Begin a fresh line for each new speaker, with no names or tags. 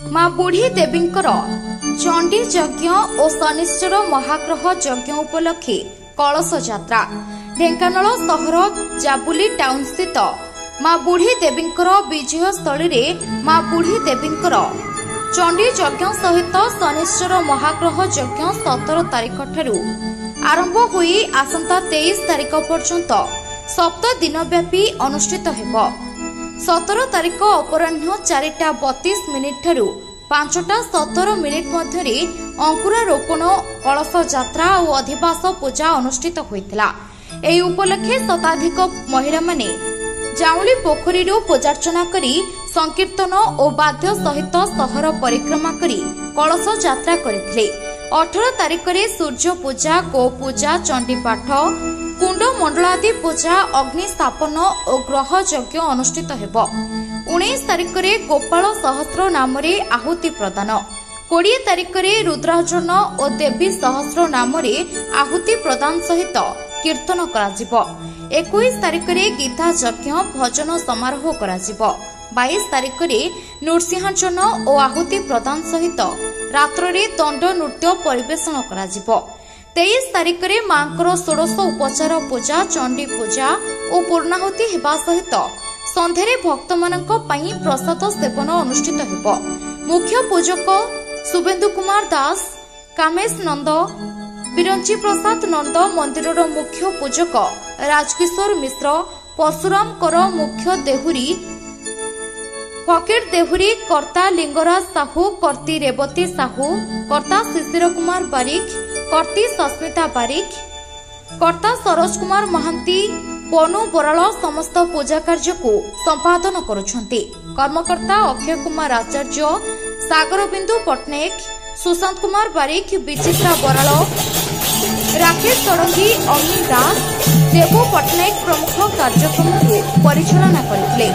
मां बुढ़ी देवींकर चंडी यज्ञ और शनिश्चर महाग्रह यज्ञ उपलक्षे कलश यात्रा ढेंकानाल सहर जाबुली टाउन स्थित मां बुढ़ी देवींकर विजय स्थली मां बुढ़ी देवींकर चंडी यज्ञ सहित शनिश्चर महाग्रह यज्ञ 17 तारिख ठारू आरंभ होई आसंता 23 तारिख पर्यंत 7 दिनव्यापी अनुष्ठित हेबो। 17 तारिख अपराह्न 4:32 ठारू 5:17 मध्य अंकुरारोपण कलश यात्रा और अधिवास पूजा अनुष्ठित होइतिला। एही उपलक्षे शताधिक महिला माने जाउली पोखरी पूजार्चना करी संकीर्तन और वाद्य सहित सहर परिक्रमा करी कलश यात्रा करथिले। 18 तारिख रे सूर्य पूजा, गो पूजा, चंडी पाठ, कुंड मंडलादि पूजा, अग्नि स्थापन और ग्रह यज्ञ अनुष्ठित हेबो। 19 तारिख रे गोपाल सहस्र नाम रे आहुति प्रदान, 20 तारिख रे रुद्रार्चन और देवी सहस्र नाम रे आहुति प्रदान सहित कीर्तन कराजिबो। 21 तारिख रे गीता यज्ञ भजन समारोह कराजिबो। 22 तारिख रे नृसिंहार्चन और आहुति प्रदान सहित रात्र रे दंड नृत्य परिवेषण कराजिबो। 23 तारिख रे मांकर 16 उपचार पूजा, चंडी पूजा और पूर्णाहुति हेबा सहित संध्यारे भक्त मानक पई प्रसाद सेवन अनुष्ठित हेबो। मुख्य पूजक शुभेन्दु कुमार दास, कामेश नंद, बिरंची प्रसाद नंद, मंदिरर मुख्य पूजक राजकिशोर मिश्र, परशुराम कर मुख्य देहुरी, फकीर देहुरी, कर्ता लिंगराज साहू, कर्ती रेवती साहू, कर्ता शिशिर कुमार बारिक, कर्ती सस्मिता बारिक, कर्ता सरोज कुमार महांती, पनु बराल समस्त पूजा कार्य को संपादन करुछंती। कर्मकर्ता अक्षय कुमार आचार्य, सागर बिंदु पटनायक, सुशांत कुमार बारिक, विचित्रा बराल, राकेश षडंगी, अमीन दास, देवू पटनायक प्रमुख कार्यक्रम को परिचालना करथिले।